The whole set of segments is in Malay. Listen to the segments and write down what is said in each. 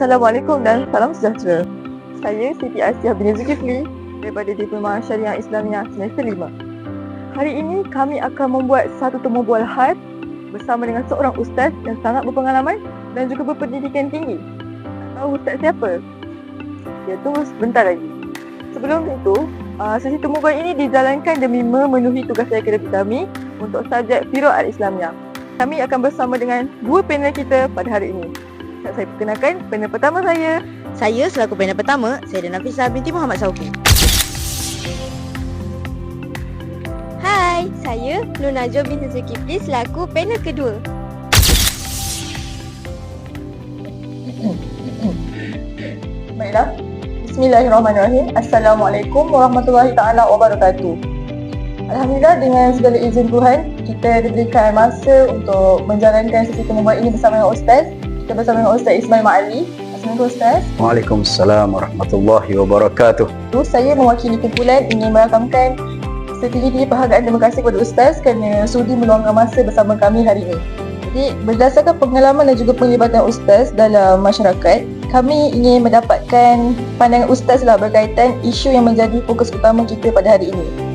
Assalamualaikum dan salam sejahtera. Saya Siti Asiah bin Zulkifli daripada Diploma Syariah Islamiah semester 5. Hari ini kami akan membuat satu temu bual khas bersama dengan seorang ustaz yang sangat berpengalaman dan juga berpendidikan tinggi. Tahu ustaz siapa? Ya, tunggu sebentar lagi. Sebelum itu, sesi temu bual ini dijalankan demi memenuhi tugas akademik kami untuk subjek Firaq Al-Islamiah. Kami akan bersama dengan dua panel kita pada hari ini. Saya perkenalkan panel pertama saya. Saya selaku panel pertama, saya Nafisah binti Muhammad Sauki. Hai, saya Nur Najwa binti Zulkifli selaku panel kedua. Baiklah. Bismillahirrahmanirrahim. Assalamualaikum warahmatullahi taala wabarakatuh. Alhamdulillah, dengan segala izin Tuhan, kita diberikan masa untuk menjalankan sesi temu bual ini bersama dengan Ustaz. Kita bersama dengan Ustaz Ismail Ma'ali. Assalamualaikum Ustaz. Waalaikumsalam warahmatullahi wabarakatuh. Saya mewakili kumpulan ingin merakamkan setinggi-tinggi penghargaan terima kasih kepada Ustaz kerana sudi meluangkan masa bersama kami hari ini. Jadi, berdasarkan pengalaman dan juga penglibatan Ustaz dalam masyarakat, kami ingin mendapatkan pandangan Ustaz berkaitan isu yang menjadi fokus utama kita pada hari ini.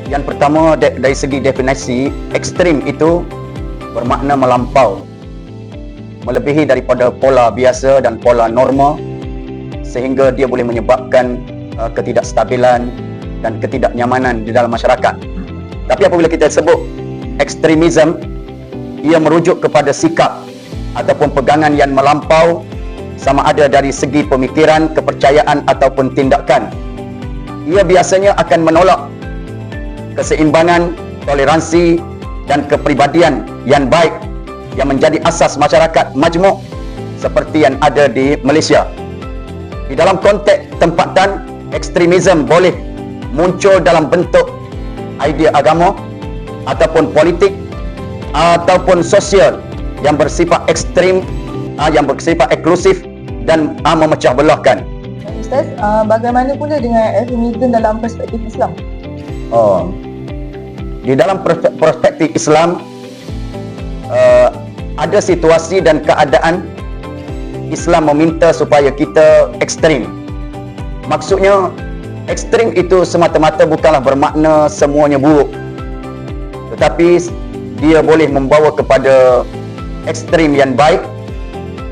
Yang pertama, dari segi definisi, ekstrim itu bermakna melampau, melebihi daripada pola biasa dan pola normal, sehingga dia boleh menyebabkan ketidakstabilan dan ketidaknyamanan di dalam masyarakat. Tapi apabila kita sebut ekstremism, ia merujuk kepada sikap ataupun pegangan yang melampau, sama ada dari segi pemikiran, kepercayaan ataupun tindakan. Ia biasanya akan menolak keseimbangan, toleransi dan kepribadian yang baik yang menjadi asas masyarakat majmuk seperti yang ada di Malaysia. Di dalam konteks tempatan, ekstremisme boleh muncul dalam bentuk idea agama ataupun politik ataupun sosial yang bersifat ekstrim, yang bersifat eksklusif dan memecah belahkan. Ustaz, bagaimana pula dengan ekstremisme dalam perspektif Islam? Di dalam perspektif Islam, ada situasi dan keadaan Islam meminta supaya kita ekstrim. Maksudnya, ekstrim itu semata-mata bukanlah bermakna semuanya buruk, tetapi dia boleh membawa kepada ekstrim yang baik,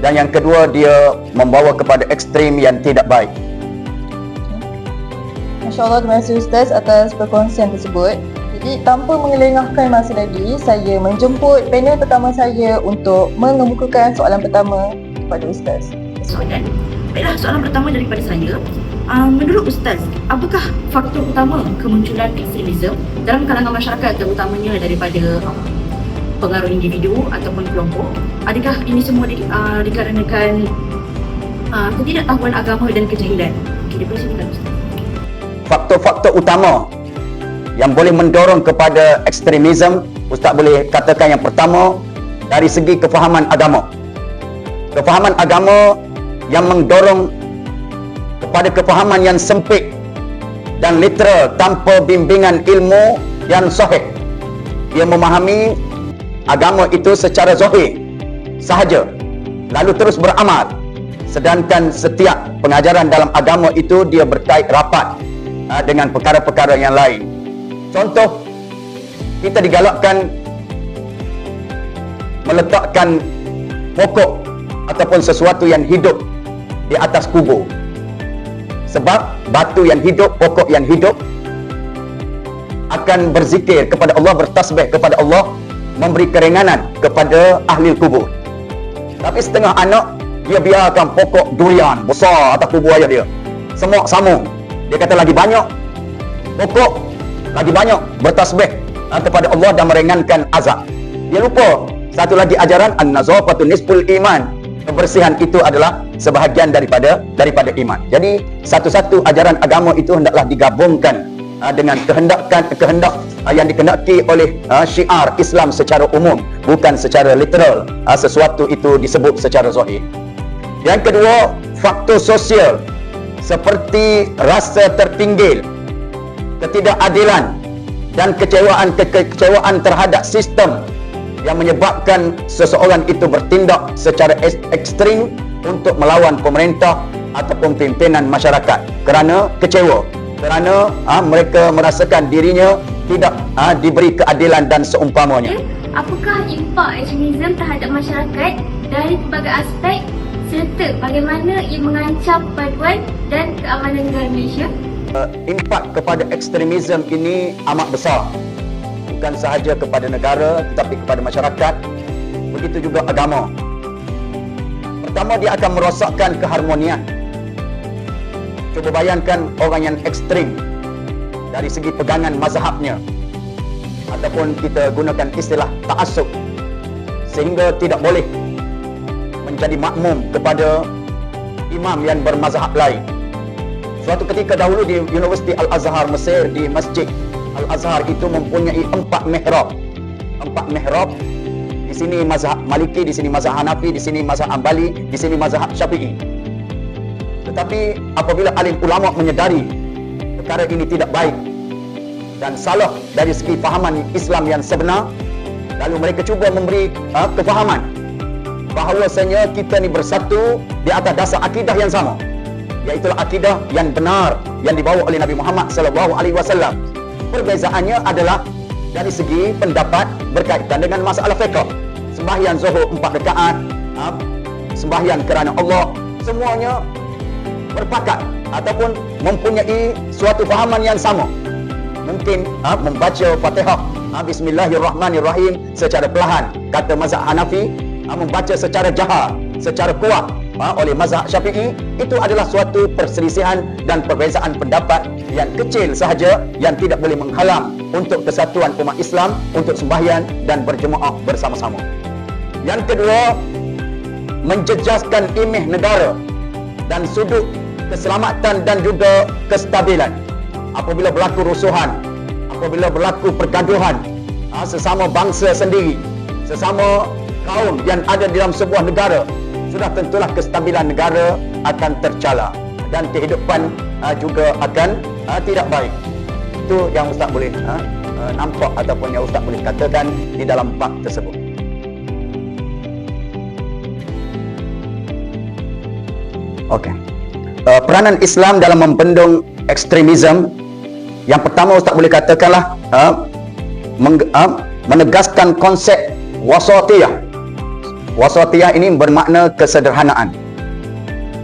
dan yang kedua, dia membawa kepada ekstrim yang tidak baik. Masya-Allah, terima kasih Ustaz atas perkongsian tersebut. Jadi, tanpa mengelengahkan masa lagi, saya menjemput panel pertama saya untuk mengemukakan soalan pertama kepada Ustaz. Soalan. Baiklah, soalan pertama daripada saya. Menurut Ustaz, apakah faktor utama kemunculan ekstremisme dalam kalangan masyarakat, terutamanya daripada pengaruh individu ataupun kelompok? Adakah ini semua dikarenakan ketidaktahuan agama dan kejahilan? Okey, dipersilakan Ustaz. Faktor-faktor utama yang boleh mendorong kepada ekstremisme, Ustaz boleh katakan yang pertama, dari segi kefahaman agama. Kefahaman agama yang mendorong kepada kefahaman yang sempit dan literal tanpa bimbingan ilmu yang sahih. Dia memahami agama itu secara zahir sahaja, lalu terus beramal, sedangkan setiap pengajaran dalam agama itu dia berkait rapat dengan perkara-perkara yang lain. Contoh, kita digalakkan meletakkan pokok ataupun sesuatu yang hidup di atas kubur, sebab batu yang hidup, pokok yang hidup akan berzikir kepada Allah, bertasbih kepada Allah, memberi keringanan kepada ahli kubur. Tapi setengah anak, dia biarkan pokok durian besar atas kubur ayah dia, semua samung. Dia kata lagi banyak pokok, lagi banyak bertasbih kepada Allah dan meringankan azab. Dia lupa satu lagi ajaran, an-nazafatu nisful iman. Kebersihan itu adalah sebahagian daripada iman. Jadi satu-satu ajaran agama itu hendaklah digabungkan dengan kehendak yang dikehendaki oleh syiar Islam secara umum, bukan secara literal. Sesuatu itu disebut secara zahir. Yang kedua, faktor sosial seperti rasa tertinggil, ketidakadilan dan kekecewaan terhadap sistem yang menyebabkan seseorang itu bertindak secara ekstrim untuk melawan pemerintah ataupun pimpinan masyarakat kerana kecewa, kerana mereka merasakan dirinya tidak diberi keadilan dan seumpamanya. Apakah impak ekstremisme terhadap masyarakat dari pelbagai aspek serta bagaimana ia mengancam persatuan dan keamanan negara Malaysia? Impak kepada ekstremisme ini amat besar, bukan sahaja kepada negara tetapi kepada masyarakat, begitu juga agama. Pertama, dia akan merosakkan keharmonian. Cuba bayangkan orang yang ekstrim dari segi pegangan mazhabnya, ataupun kita gunakan istilah ta'assub, sehingga tidak boleh menjadi makmum kepada imam yang bermazhab lain. Suatu ketika dahulu di Universiti Al-Azhar Mesir, di Masjid Al-Azhar itu mempunyai 4 mihrab. 4 mihrab. Di sini mazhab Maliki, di sini mazhab Hanafi, di sini mazhab Ambali, di sini mazhab Syafi'i. Tetapi apabila alim ulama menyedari perkara ini tidak baik dan salah dari segi fahaman Islam yang sebenar, lalu mereka cuba memberi kefahaman bahawasanya kita ni bersatu di atas dasar akidah yang sama, iaitu akidah yang benar yang dibawa oleh Nabi Muhammad SAW. Perbezaannya adalah dari segi pendapat berkaitan dengan masalah fiqh. Sembahyang zuhur 4 rakaat, sembahyang kerana Allah, semuanya berpakat ataupun mempunyai suatu fahaman yang sama. Mungkin membaca Fatihah Bismillahirrahmanirrahim secara perlahan, kata mazhab Hanafi, membaca secara jahar, secara kuat oleh mazhab Syafi'i. Itu adalah suatu perselisihan dan perbezaan pendapat yang kecil sahaja, yang tidak boleh menghalang untuk kesatuan umat Islam untuk sembahyang dan berjemaah bersama-sama. Yang kedua, menjejaskan imej negara dan sudut keselamatan dan juga kestabilan. Apabila berlaku rusuhan, apabila berlaku pergaduhan sesama bangsa sendiri, sesama kaum yang ada di dalam sebuah negara, sudah tentulah kestabilan negara akan tercela dan kehidupan juga akan tidak baik. Itu yang Ustaz boleh nampak ataupun yang Ustaz boleh katakan di dalam bab tersebut. Okey. Peranan Islam dalam membendung ekstremisme, yang pertama Ustaz boleh katakanlah menegaskan konsep wasatiyah. Wasatiyah ini bermakna kesederhanaan.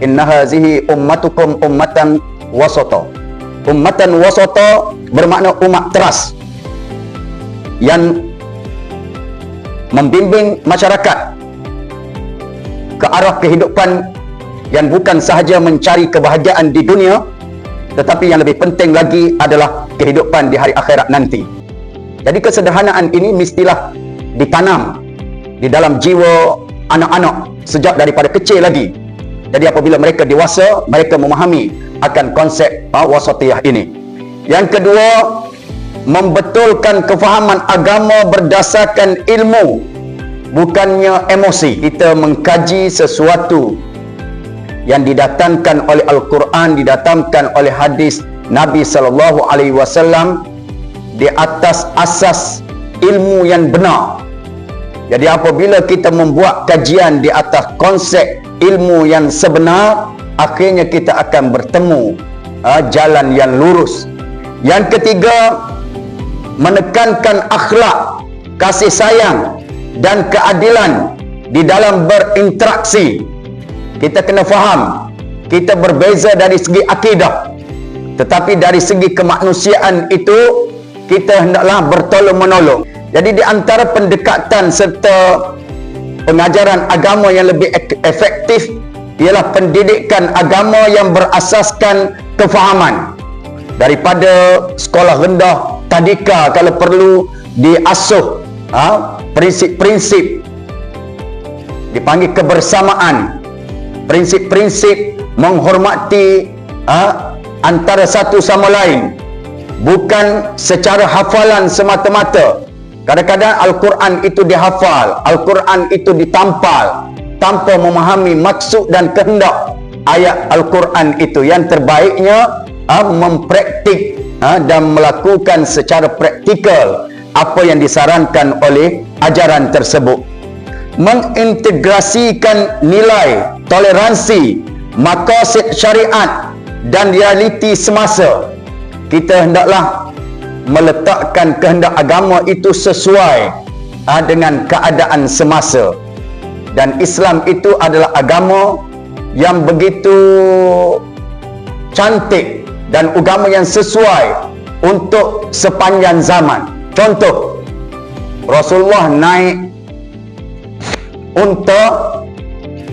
Inna hazihi ummatukum ummatan wasata. Ummatan wasata bermakna umat teras yang membimbing masyarakat ke arah kehidupan yang bukan sahaja mencari kebahagiaan di dunia, tetapi yang lebih penting lagi adalah kehidupan di hari akhirat nanti. Jadi kesederhanaan ini mestilah ditanam di dalam jiwa anak-anak sejak daripada kecil lagi. Jadi apabila mereka dewasa, mereka memahami akan konsep wasatiyah ini. Yang kedua, membetulkan kefahaman agama berdasarkan ilmu, bukannya emosi. Kita mengkaji sesuatu yang didatangkan oleh Al-Quran, didatangkan oleh hadis Nabi SAW di atas asas ilmu yang benar. Jadi apabila kita membuat kajian di atas konsep ilmu yang sebenar, akhirnya kita akan bertemu jalan yang lurus. Yang ketiga, menekankan akhlak, kasih sayang dan keadilan di dalam berinteraksi. Kita kena faham, kita berbeza dari segi akidah, tetapi dari segi kemanusiaan itu kita hendaklah bertolong-menolong. Jadi di antara pendekatan serta pengajaran agama yang lebih efektif ialah pendidikan agama yang berasaskan kefahaman. Daripada sekolah rendah, tadika kalau perlu diasuh prinsip-prinsip, dipanggil kebersamaan, prinsip-prinsip menghormati antara satu sama lain, bukan secara hafalan semata-mata. Kadang-kadang Al-Quran itu dihafal, Al-Quran itu ditampal tanpa memahami maksud dan kehendak ayat Al-Quran itu. Yang terbaiknya mempraktik dan melakukan secara praktikal apa yang disarankan oleh ajaran tersebut. Mengintegrasikan nilai, toleransi, maqasid syariat dan realiti semasa. Kita hendaklah meletakkan kehendak agama itu sesuai dengan keadaan semasa. Dan Islam itu adalah agama yang begitu cantik dan agama yang sesuai untuk sepanjang zaman. Contoh, Rasulullah naik unta,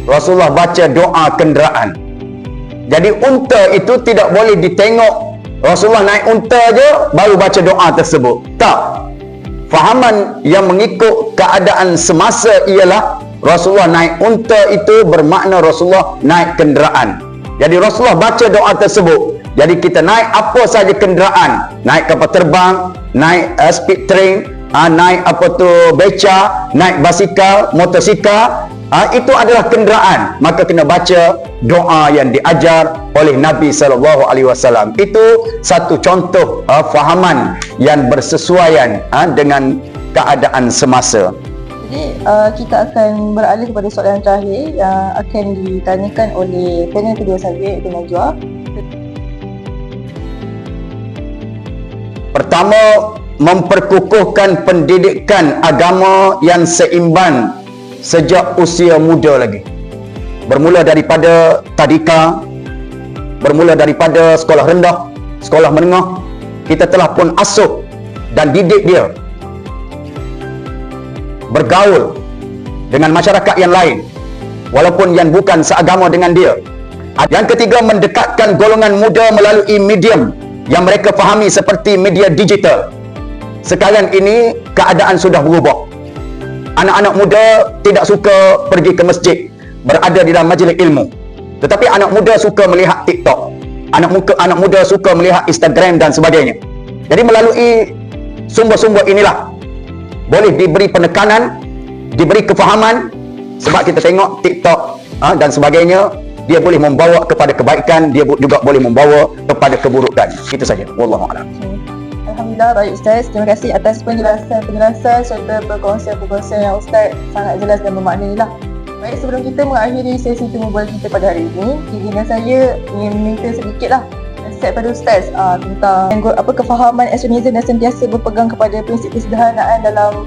Rasulullah baca doa kenderaan. Jadi unta itu tidak boleh ditengok Rasulullah naik unta je baru baca doa tersebut. Tak. Fahaman yang mengikut keadaan semasa ialah Rasulullah naik unta itu bermakna Rasulullah naik kenderaan. Jadi Rasulullah baca doa tersebut. Jadi kita naik apa saja kenderaan, naik kapal terbang, naik speed train, naik apa tu beca, naik basikal, motosikal, itu adalah kenderaan. Maka kena baca doa yang diajar oleh Nabi SAW. Itu satu contoh fahaman yang bersesuaian dengan keadaan semasa. Jadi kita akan beralih kepada soalan terakhir yang akan ditanyakan oleh panel kedua saya, iaitu Najwa. Pertama, memperkukuhkan pendidikan agama yang seimbang sejak usia muda lagi. Bermula daripada tadika, bermula daripada sekolah rendah, sekolah menengah, kita telah pun asuh dan didik dia bergaul dengan masyarakat yang lain walaupun yang bukan seagama dengan dia. Yang ketiga, mendekatkan golongan muda melalui medium yang mereka fahami seperti media digital. Sekarang ini keadaan sudah berubah. Anak-anak muda tidak suka pergi ke masjid, berada di dalam majlis ilmu. Tetapi anak muda suka melihat TikTok. Anak muda suka melihat Instagram dan sebagainya. Jadi melalui sumber-sumber inilah boleh diberi penekanan, diberi kefahaman, sebab kita tengok TikTok dan sebagainya, dia boleh membawa kepada kebaikan, dia juga boleh membawa kepada keburukan. Itu saja. Wallahu a'lam. Alhamdulillah, baik Ustaz. Terima kasih atas penjelasan serta perkongsian yang Ustaz sangat jelas dan bermakna lah. Baik, sebelum kita mengakhiri sesi temu bual kita pada hari ini, izinkan saya ingin meminta sedikitlah nasihat pada Ustaz tentang kefahaman ekstremisme dan sentiasa berpegang kepada prinsip kesederhanaan dalam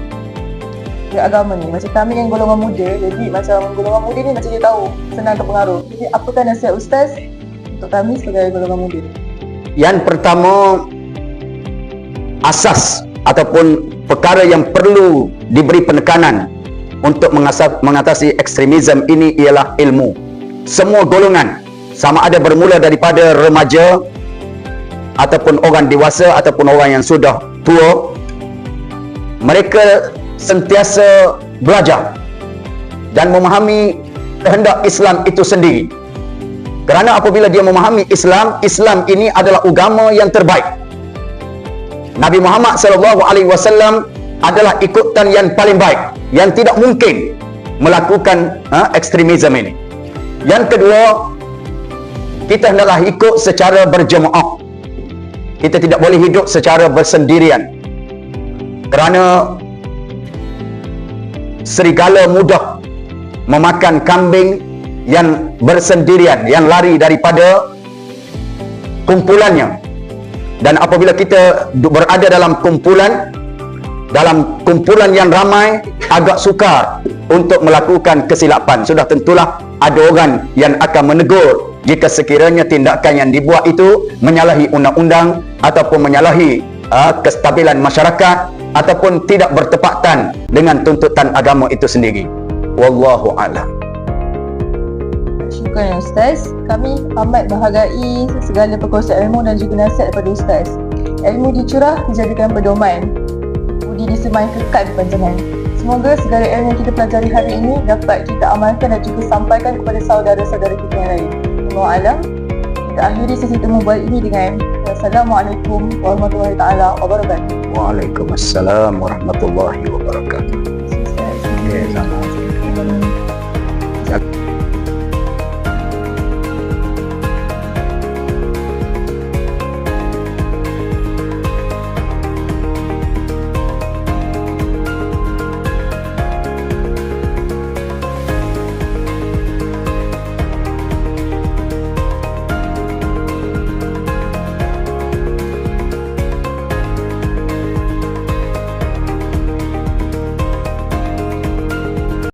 agama ni. Macam kami yang golongan muda, jadi macam golongan muda ni macam dia tahu senang terpengaruh. Jadi apakah nasihat Ustaz untuk kami sebagai golongan muda? Yang pertama, asas ataupun perkara yang perlu diberi penekanan untuk mengatasi ekstremisme ini ialah ilmu. Semua golongan, sama ada bermula daripada remaja ataupun orang dewasa ataupun orang yang sudah tua, mereka sentiasa belajar dan memahami kehendak Islam itu sendiri. Kerana apabila dia memahami Islam, Islam ini adalah agama yang terbaik. Nabi Muhammad SAW adalah ikutan yang paling baik, yang tidak mungkin melakukan ekstremisme ini. Yang kedua, kita hendaklah ikut secara berjemaah. Kita tidak boleh hidup secara bersendirian. Kerana serigala mudah memakan kambing yang bersendirian, yang lari daripada kumpulannya. Dan apabila kita berada dalam kumpulan yang ramai, agak sukar untuk melakukan kesilapan. Sudah tentulah ada orang yang akan menegur jika sekiranya tindakan yang dibuat itu menyalahi undang-undang ataupun menyalahi kestabilan masyarakat ataupun tidak bertepatan dengan tuntutan agama itu sendiri. Wallahu a'lam. Syukur Ustaz. Kami amat menghargai segala perkongsian ilmu dan juga nasihat daripada Ustaz. Ilmu dicurah, dijadikan pedoman. Budi disemai kekal berpanjangan. Semoga segala ilmu yang kita pelajari hari ini dapat kita amalkan dan juga sampaikan kepada saudara-saudara kita yang lain. Wallahu a'lam. Kita akhiri sesi temu bual ini dengan Assalamualaikum warahmatullahi taala wabarakatuh. Waalaikumsalam warahmatullahi wabarakatuh. Terima kasih Ustaz. Okay, sama.